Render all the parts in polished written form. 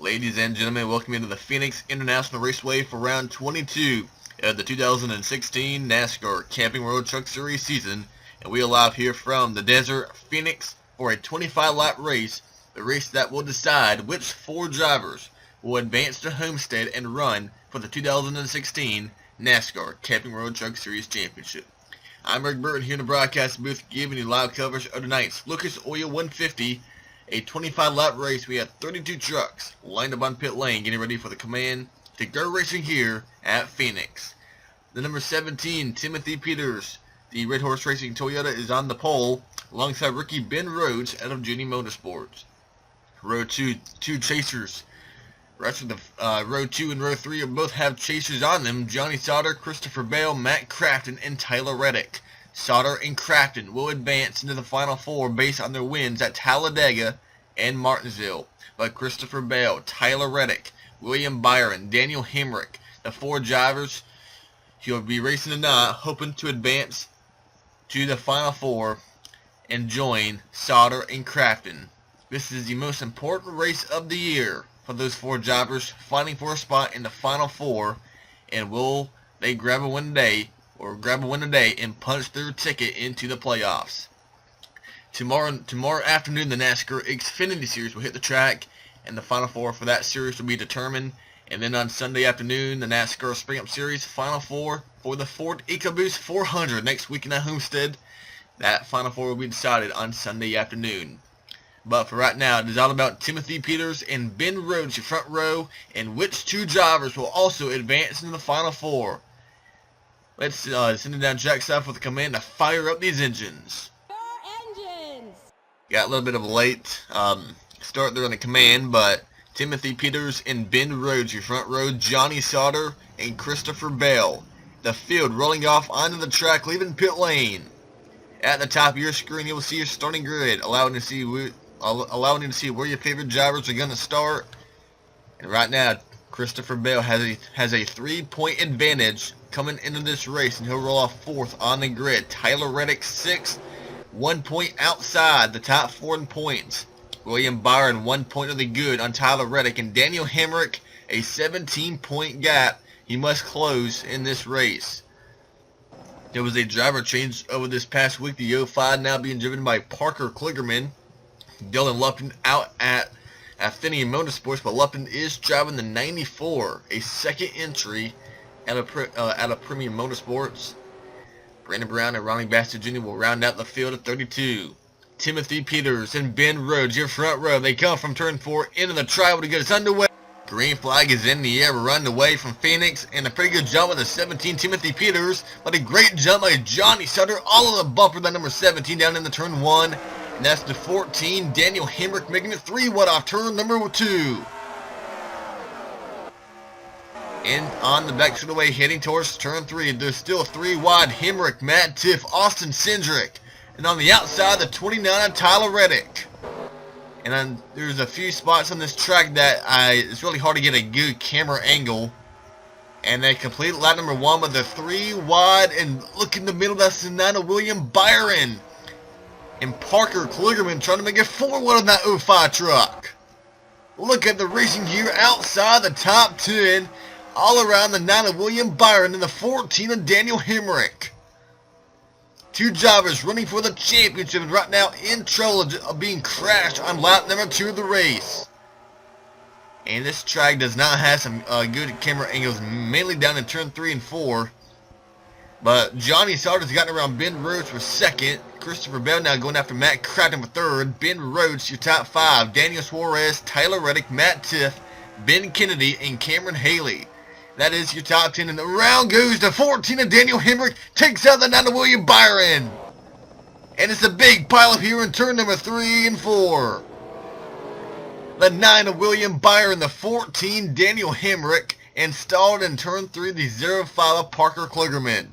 Ladies and gentlemen, welcome into the Phoenix International Raceway for round 22 of the 2016 NASCAR Camping World Truck Series season. And we are live here from the desert, Phoenix, for a 25-lap race, the race that will decide which 4 drivers will advance to Homestead and run for the 2016 NASCAR Camping World Truck Series Championship. I'm Rick Burton here in the broadcast booth giving you live coverage of tonight's Lucas Oil 150, a 25-lap race. We have 32 trucks lined up on pit lane getting ready for the command to go racing here at Phoenix. The number 17, Timothy Peters, the Red Horse Racing Toyota, is on the pole alongside Ricky Ben Rhodes out of Judy Motorsports. Row 2, two chasers. The rest of the Row 2 and Row 3 both have chasers on them. Johnny Sauter, Christopher Bale, Matt Crafton, and Tyler Reddick. Sauter and Crafton will advance into the Final Four based on their wins at Talladega and Martinsville. But Christopher Bale, Tyler Reddick, William Byron, Daniel Hemric, the 4 drivers who will be racing tonight, hoping to advance to the Final Four and join Sauter and Crafton. This is the most important race of the year for those 4 drivers fighting for a spot in the Final Four. And will they grab a win today, or grab a win today and punch their ticket into the playoffs? Tomorrow afternoon, the NASCAR Xfinity Series will hit the track, and the Final Four for that series will be determined. And then on Sunday afternoon, the NASCAR Spring Up Series Final Four for the Ford EcoBoost 400 next weekend at Homestead. That Final Four will be decided on Sunday afternoon. But for right now, it is all about Timothy Peters and Ben Rhodes, your front row, and which 2 drivers will also advance into the Final Four. Let's send it down trackside for the command to fire up these engines. Got a little bit of a late start there on the command, but Timothy Peters and Ben Rhodes, your front row, Johnny Sauter and Christopher Bale. The field rolling off onto the track, leaving pit lane. At the top of your screen, you will see your starting grid, allowing you to see where your favorite drivers are going to start. And right now, Christopher Bale has a 3-point advantage coming into this race, and he'll roll off 4th on the grid. Tyler Reddick 6th, 1 point outside the top 4 in points. William Byron 1 point of the good on Tyler Reddick, and Daniel Hemric a 17-point gap he must close in this race. There was a driver change over this past week. The 05 now being driven by Parker Kligerman. Dylan Lupton out at Affinity Motorsports, but Lupton is driving the 94, a second entry out of Premium Motorsports. Brandon Brown and Ronnie Bassett Jr. will round out the field at 32. Timothy Peters and Ben Rhodes, your front row. They come from turn 4 into the tribal to get us underway. Green flag is in the air. We're running away from Phoenix, and a pretty good jump by the 17, Timothy Peters, but a great jump by Johnny Sauter, all on the bumper, that number 17 down in the turn 1. And that's the 14, Daniel Hemric, making it 3 wide off turn number 2. And on the back straightaway, heading towards turn 3, there's still 3 wide, Hemric, Matt Tiff, Austin Cindric. And on the outside, the 29 of Tyler Reddick. And then there's a few spots on this track that it's really hard to get a good camera angle. And they complete lap number 1 with the 3 wide, and look in the middle, that's the 9 of William Byron. And Parker Kligerman trying to make it 4 wide on that 05 truck. Look at the racing gear outside the top 10. All around the 9 of William Byron and the 14 of Daniel Hemric. 2 drivers running for the championship, and right now in trouble of being crashed on lap number 2 of the race. And this track does not have some good camera angles, mainly down in turn 3 and 4. But Johnny Sauter's gotten around Ben Rhodes for 2nd. Christopher Bell now going after Matt Crafton for 3rd. Ben Rhodes, your top 5. Daniel Suarez, Tyler Reddick, Matt Tiff, Ben Kennedy, and Cameron Haley. That is your top 10, and around goes the 14 of Daniel Hemric, takes out the 9 of William Byron. And it's a big pileup here in turn number 3 and 4. The 9 of William Byron, the 14 Daniel Hemric, and stalled in turn 3, the 05 of Parker Kligerman.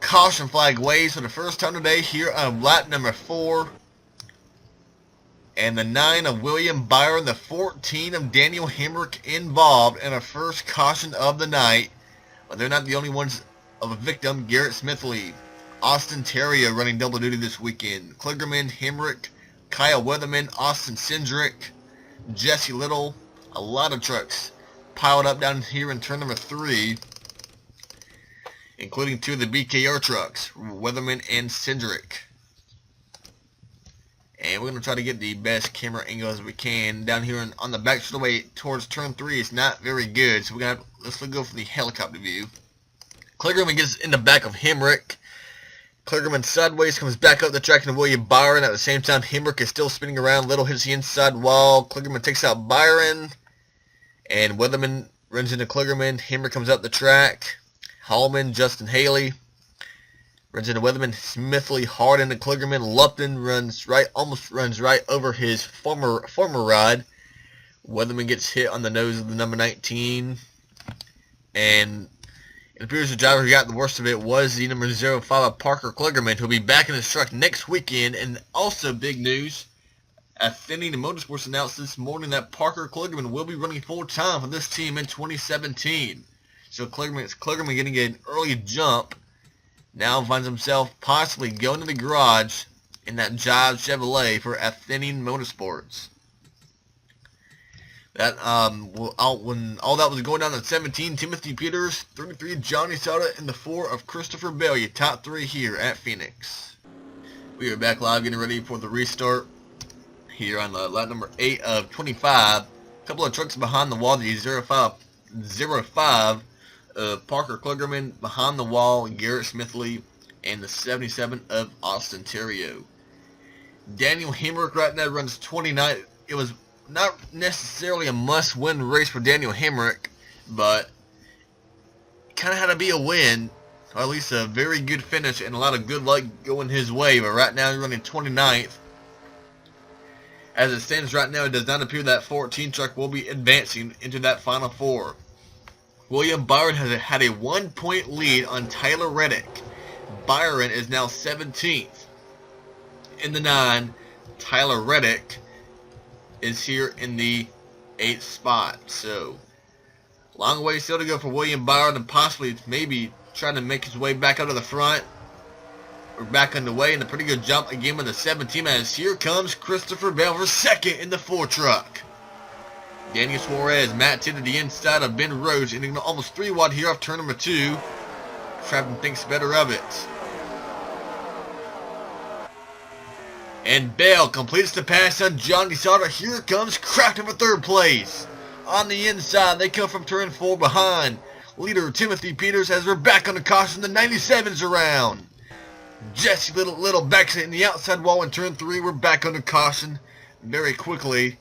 Caution flag waves for the first time today here on lap number 4. And the 9 of William Byron, the 14 of Daniel Hemric involved in a first caution of the night. But they're not the only ones of a victim. Garrett Smithley, Austin Terrio running double duty this weekend. Kligerman, Hemric, Kyle Weatherman, Austin Cindric, Jesse Little. A lot of trucks piled up down here in turn number 3, including 2 of the BKR trucks, Weatherman and Hemric. And we're going to try to get the best camera angle as we can. Down here on the back straightaway towards turn 3 is not very good, so we're going to let's go for the helicopter view. Kligerman gets in the back of Hemric. Kligerman sideways comes back up the track into William Byron. At the same time, Hemric is still spinning around. Little hits the inside wall. Kligerman takes out Byron. And Weatherman runs into Kligerman. Hemric comes up the track. Hallman, Justin Haley runs into Weatherman. Smithley hard into Kligerman. Lupton almost runs right over his former ride. Weatherman gets hit on the nose of the number 19. And it appears the driver who got the worst of it was the number 05 Parker Kligerman, who'll be back in his truck next weekend. And also big news, Affinity Motorsports announced this morning that Parker Kligerman will be running full-time for this team in 2017. So Kligerman getting an early jump. Now finds himself possibly going to the garage in that Jive Chevrolet for Affinity Motorsports. That when all that was going down at 17, Timothy Peters, 33, Johnny Sauter, and the 4 of Christopher Bell, your top 3 here at Phoenix. We are back live getting ready for the restart here on the lap number 8 of 25. A couple of trucks behind the wall, the 05 Parker Kligerman behind the wall, Garrett Smithley, and the 77 of Austin Terrio. Daniel Hemric right now runs 29. It was not necessarily a must-win race for Daniel Hemric, but kind of had to be a win, or at least a very good finish and a lot of good luck going his way. But right now he's running 29th. As it stands right now, it does not appear that 14 truck will be advancing into that final 4. William Byron has had a 1-point lead on Tyler Reddick. Byron is now 17th. In the 9, Tyler Reddick is here in the 8th spot. So, long way still to go for William Byron, and possibly maybe trying to make his way back up to the front. We're back underway, and a pretty good jump again with the 17, as here comes Christopher Bell for 2nd in the 4 truck. Daniel Suarez, Matt Tidd to the inside of Ben Rhodes, ending almost 3 wide here off turn number 2. Trappin thinks better of it. And Bell completes the pass on Johnny Sauter. Here comes Crafton for 3rd place. On the inside, they come from turn 4 behind leader Timothy Peters, as we're back on the caution. The 97's around. Jesse Little backs it in the outside wall in turn 3. We're back on the caution very quickly.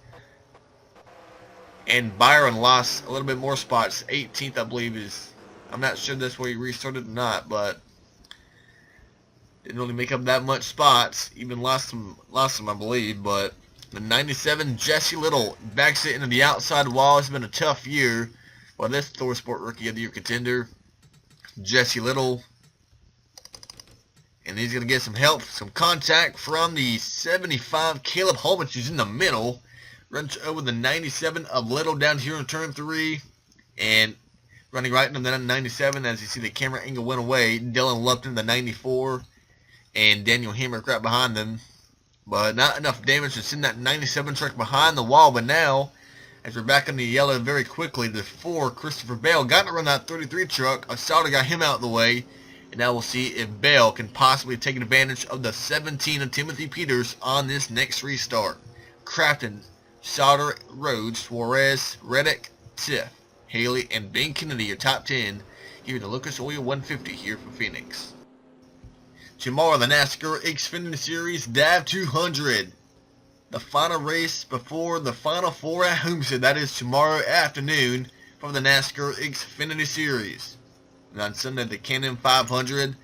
And Byron lost a little bit more spots. 18th, I believe, is... I'm not sure that's where he restarted or not, but didn't really make up that much spots. Even lost some, I believe. But the 97, Jesse Little, backs it into the outside wall. It's been a tough year. Well, this Thor Sport Rookie of the Year contender, Jesse Little. And he's going to get some help, some contact from the 75, Caleb Holman, who's in the middle. Runs over the 97 of Little down here in turn 3. And running right into the 97, as you see the camera angle went away. Dylan Lupton, the 94. And Daniel Hemric right behind them. But not enough damage to send that 97 truck behind the wall. But now, as we're back in the yellow very quickly, the 4, Christopher Bell, got to run that 33 truck. Asada got him out of the way. And now we'll see if Bell can possibly take advantage of the 17 of Timothy Peters on this next restart. Crafton, Sauter, Rhodes, Suarez, Reddick, Tiff, Haley, and Ben Kennedy, your top 10 here in the Lucas Oil 150 here for Phoenix. Tomorrow, the NASCAR Xfinity Series DAV 200. The final race before the Final 4 at Homestead. That is tomorrow afternoon for the NASCAR Xfinity Series. And on Sunday, the Can-Am 500.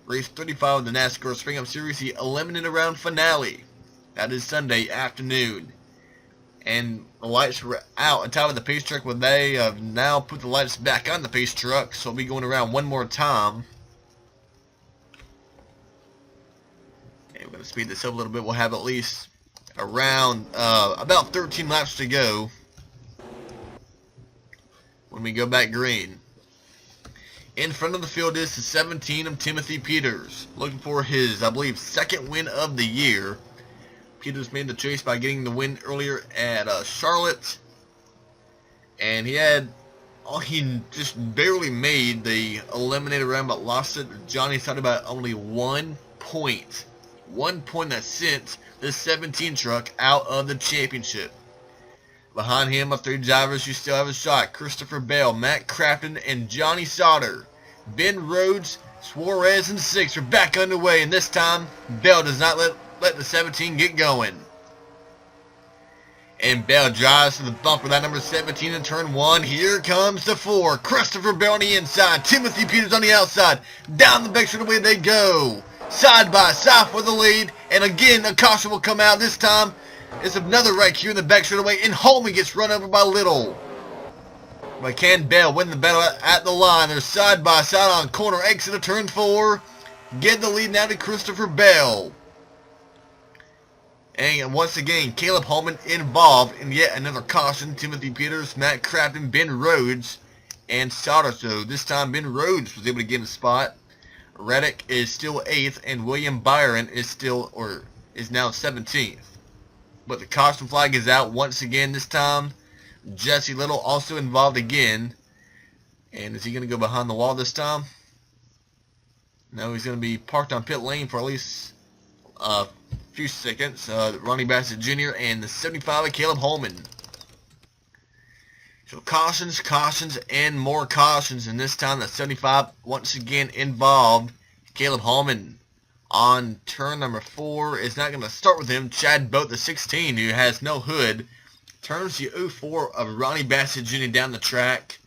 Race 35 of the NASCAR Spring Up Series, the eliminated round finale. That is Sunday afternoon. And the lights were out on top of the pace truck, where they have now put the lights back on the pace truck. So we'll be going around one more time. And we're going to speed this up a little bit. We'll have at least around about 13 laps to go when we go back green. In front of the field is the 17 of Timothy Peters, looking for his, I believe, 2nd win of the year. Peters made the chase by getting the win earlier at Charlotte. And he just barely made the eliminator round, but lost it. Johnny's talking about only 1 point. 1 point that sent the 17 truck out of the championship. Behind him are 3 drivers who still have a shot. Christopher Bell, Matt Crafton, and Johnny Sauter. Ben Rhodes, Suarez, and 6 are back underway, and this time, Bell does not let the 17 get going. And Bell drives to the bumper, that number 17 in turn 1. Here comes the 4. Christopher Bell on the inside. Timothy Peters on the outside. Down the back straightaway they go. Side by side for the lead. And again, a caution will come out. This time, it's another wreck here in the back straightaway. And Holman gets run over by Little. But can Bell win the battle at the line? They're side by side on corner exit of turn 4. Get the lead now to Christopher Bell. And once again, Caleb Holman involved in yet another caution. Timothy Peters, Matt Crafton, Ben Rhodes, and Sauter. So this time Ben Rhodes was able to get a spot. Reddick is still 8th, and William Byron is now 17th. But the caution flag is out once again this time. Jesse Little also involved again. And is he going to go behind the wall this time? No, he's going to be parked on pit lane for at least few seconds. Ronnie Bassett Jr. and the 75 of Caleb Holman. So cautions, and more cautions. And this time the 75 once again involved. Caleb Holman on turn number 4. It's not going to start with him. Chad Boat, the 16, who has no hood, turns the 04 of Ronnie Bassett Jr. down the track.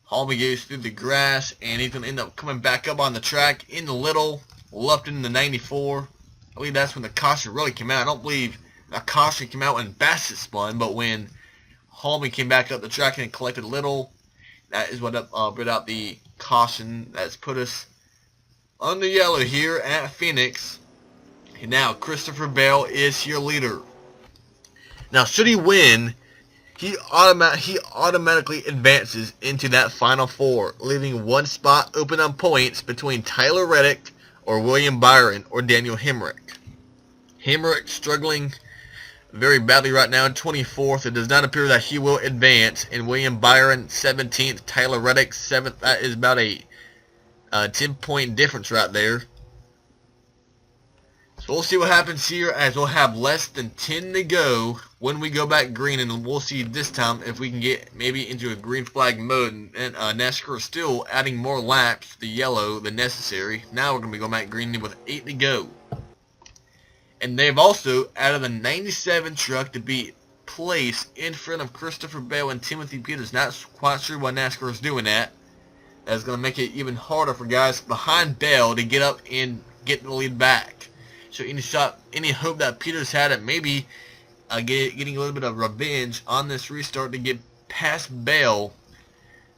Holman goes through the grass, and he's going to end up coming back up on the track in the Little, left in the 94. I believe that's when the caution really came out. I don't believe the caution came out when Bassett spun, but when Holman came back up the track and collected Little, that is what brought out the caution that's put us on the yellow here at Phoenix. And now Christopher Bell is your leader. Now, should he win, he automatically advances into that final 4, leaving 1 spot open on points between Tyler Reddick or William Byron or Daniel Hemric. Hemric struggling very badly right now in 24th. It does not appear that he will advance. And William Byron 17th, Tyler Reddick 7th. That is about a 10-point difference right there. So we'll see what happens here as we'll have less than 10 to go when we go back green, and we'll see this time if we can get maybe into a green flag mode. And NASCAR is still adding more laps to the yellow than necessary. Now we're going to be going back green with 8 to go. And they've also added the 97 truck to be placed in front of Christopher Bell and Timothy Peters. Not quite sure why NASCAR is doing that. That's going to make it even harder for guys behind Bell to get up and get the lead back. So any hope that Peters had at maybe getting a little bit of revenge on this restart to get past Bell,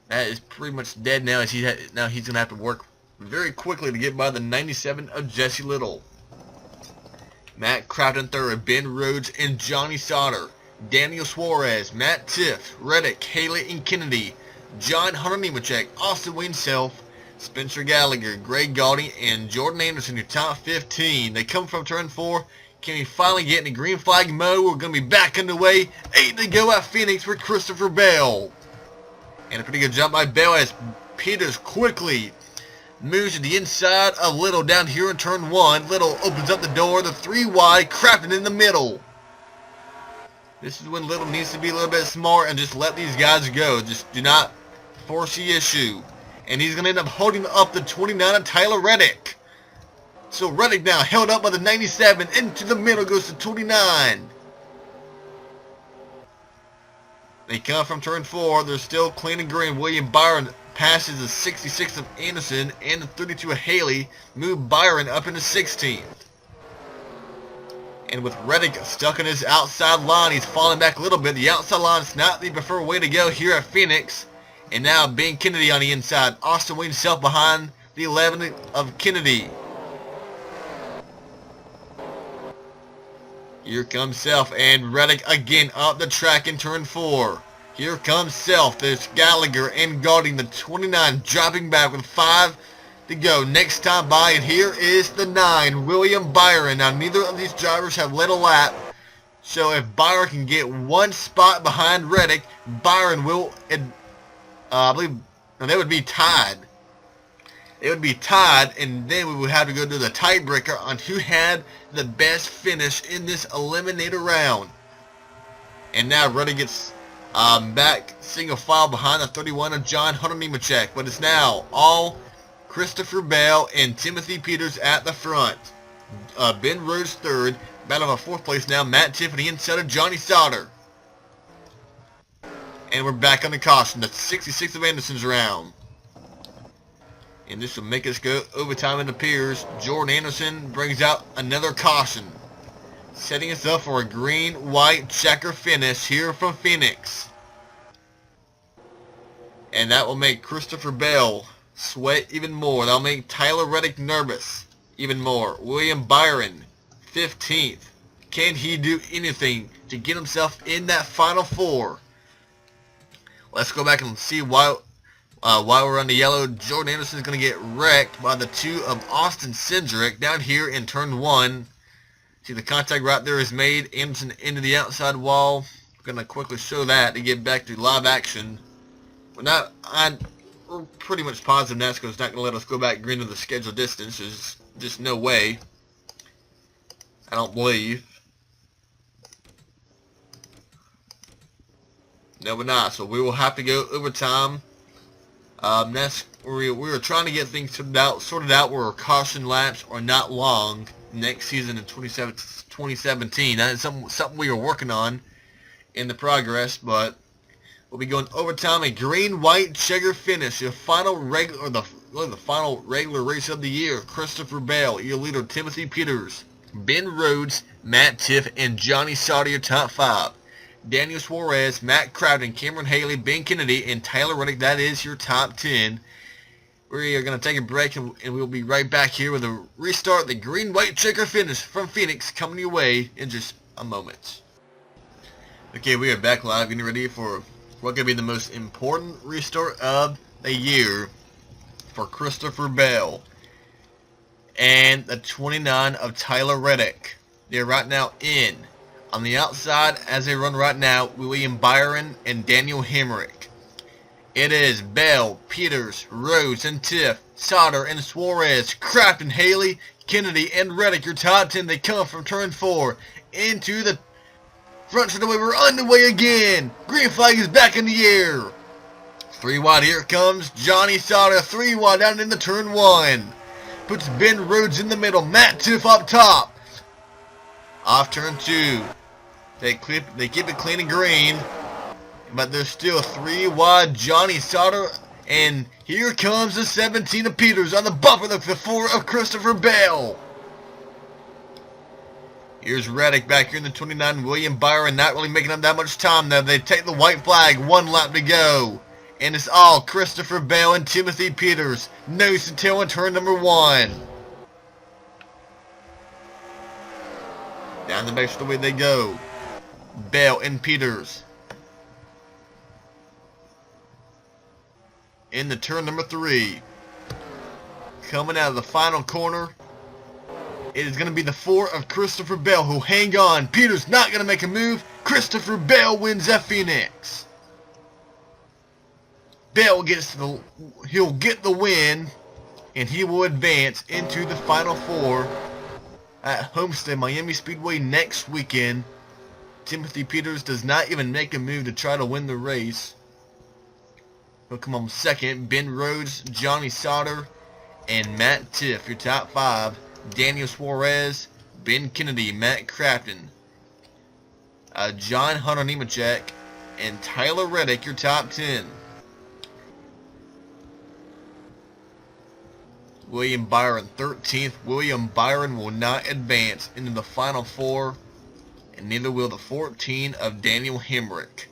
that is pretty much dead now. As now he's going to have to work very quickly to get by the 97 of Jesse Little. Matt Crafton third, Ben Rhodes and Johnny Sauter, Daniel Suarez, Matt Tiff, Reddick, Haley, and Kennedy, John Hunter Nemechek, Austin Wayne Self, Spencer Gallagher, Greg Gaudy, and Jordan Anderson, your top 15. They come from turn 4. Can we finally get into green flag mode? We're going to be back underway. 8 to go at Phoenix for Christopher Bell. And a pretty good jump by Bell as Peters quickly moves to the inside of Little down here in turn 1. Little opens up the door, the 3 wide, Crafton in the middle. This is when Little needs to be a little bit smart and just let these guys go. Just do not force the issue. And he's going to end up holding up the 29 of Tyler Reddick. So Reddick now held up by the 97. Into the middle goes to 29. They come from turn 4. They're still clean and green. William Byron passes the 66 of Anderson and the 32 of Haley. Move Byron up into 16th. And with Reddick stuck in his outside line, he's falling back a little bit. The outside line is not the preferred way to go here at Phoenix. And now Ben Kennedy on the inside. Austin Wayne Self behind the 11 of Kennedy. Here comes Self and Reddick again up the track in turn 4. Here comes Self. There's Gallagher and Gaudy, the 29 dropping back with 5 to go. Next time by, and here is the 9, William Byron. Now, neither of these drivers have led a lap, so if Byron can get one spot behind Reddick, Byron will, I believe, they would be tied. It would be tied, and then we would have to go to the tiebreaker on who had the best finish in this eliminator round. And now Reddick gets back single file behind the 31 of John Hemric, but it's now all Christopher Bell and Timothy Peters at the front. Ben Rhodes third, battle for fourth place now, Matt Tiffany inside of Johnny Sauter. And we're back on the caution, the 66th of Anderson's round. And this will make us go overtime, it appears. Jordan Anderson brings out another caution, setting us up for a green-white checker finish here from Phoenix. And that will make Christopher Bell sweat even more. That'll make Tyler Reddick nervous even more. William Byron, 15th. Can he do anything to get himself in that Final Four? Let's go back and see why we're on the yellow. Jordan Anderson is going to get wrecked by the 2 of Austin Cindric down here in turn 1. See, the contact right there is made. Anderson into the outside wall. We're going to quickly show that to get back to live action. We're pretty much positive NASCAR is not going to let us go back green to the scheduled distance. There's just no way. I don't believe. No, we're not. So we will have to go overtime. We were trying to get things sorted out where caution laps are not long next season in 2017. That is something we are working on in the progress, but we'll be going overtime, a green-white checker finish, the final regular, the final regular race of the year. Christopher Bell, your leader, Timothy Peters, Ben Rhodes, Matt Tiff, and Johnny Sauter, your top 5. Daniel Suarez, Matt Crowden, Cameron Haley, Ben Kennedy, and Tyler Reddick. That is your top 10. We are going to take a break, and we'll be right back here with a restart, the green-white checker finish from Phoenix, coming your way in just a moment. Okay, we are back live, getting ready for what could be the most important restart of the year for Christopher Bell and the 29 of Tyler Reddick. They're right now in. On the outside, as they run right now, William Byron and Daniel Hemric. It is Bell, Peters, Rhodes, and Tiff, Sauter, and Suarez, Crafton, Haley, Kennedy, and Reddick, your top 10. They come from turn 4 into the front straightaway. We're underway again. Green flag is back in the air. 3 wide, here it comes Johnny Sauter, 3 wide down into turn 1. Puts Ben Rhodes in the middle, Matt Tiff up top. Off turn 2. They keep it clean and green, but there's still 3 wide Johnny Sauter, and here comes the 17 of Peters on the bumper, the 4 of Christopher Bell. Here's Reddick back here in the 29. William Byron not really making up that much time now. They take the white flag, 1 lap to go, and it's all Christopher Bell and Timothy Peters, nose to tail in turn number 1. Down the back straightaway they go. Bell and Peters. In the turn number 3. Coming out of the final corner, it is going to be the 4 of Christopher Bell who hang on. Peters not going to make a move. Christopher Bell wins at Phoenix. Bell he'll get the win, and he will advance into the Final 4 at Homestead Miami Speedway next weekend. Timothy Peters does not even make a move to try to win the race. He'll come on second. Ben Rhodes, Johnny Sauter, and Matt Tiff, your top 5. Daniel Suarez, Ben Kennedy, Matt Crafton, John Hemric, and Tyler Reddick, your top 10. William Byron, 13th. William Byron will not advance into the Final 4, and neither will the 14 of Daniel Hemric.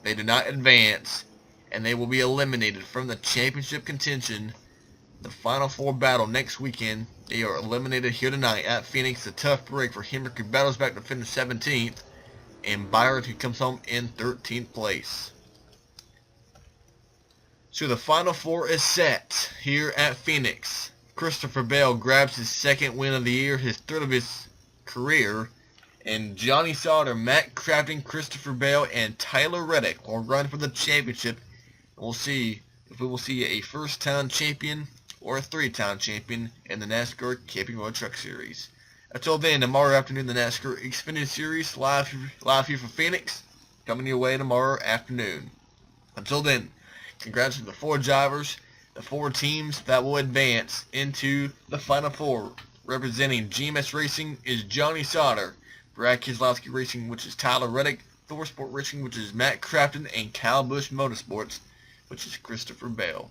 They do not advance, and they will be eliminated from the championship contention. The Final 4 battle next weekend. They are eliminated here tonight at Phoenix. A tough break for Hemric, who battles back to finish 17th, and Byron, who comes home in 13th place. So the Final Four is set here at Phoenix. Christopher Bell grabs his second win of the year, his third of his career, and Johnny Sauter, Matt Crafton, Christopher Bell, and Tyler Reddick will run for the championship. We'll see if we will see a first-time champion or a three-time champion in the NASCAR Camping World Truck Series. Until then, tomorrow afternoon, the NASCAR Xfinity Series live here from Phoenix, coming your way tomorrow afternoon. Until then, congrats to the 4 drivers, the 4 teams that will advance into the Final Four. Representing GMS Racing is Johnny Sauter, Brad Keselowski Racing, which is Tyler Reddick, Thor Sport Racing, which is Matt Crafton, and Kyle Busch Motorsports, which is Christopher Bell.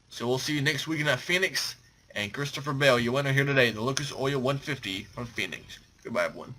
So we'll see you next weekend at Phoenix. And Christopher Bell, your winner here today, the Lucas Oil 150 from Phoenix. Goodbye, everyone.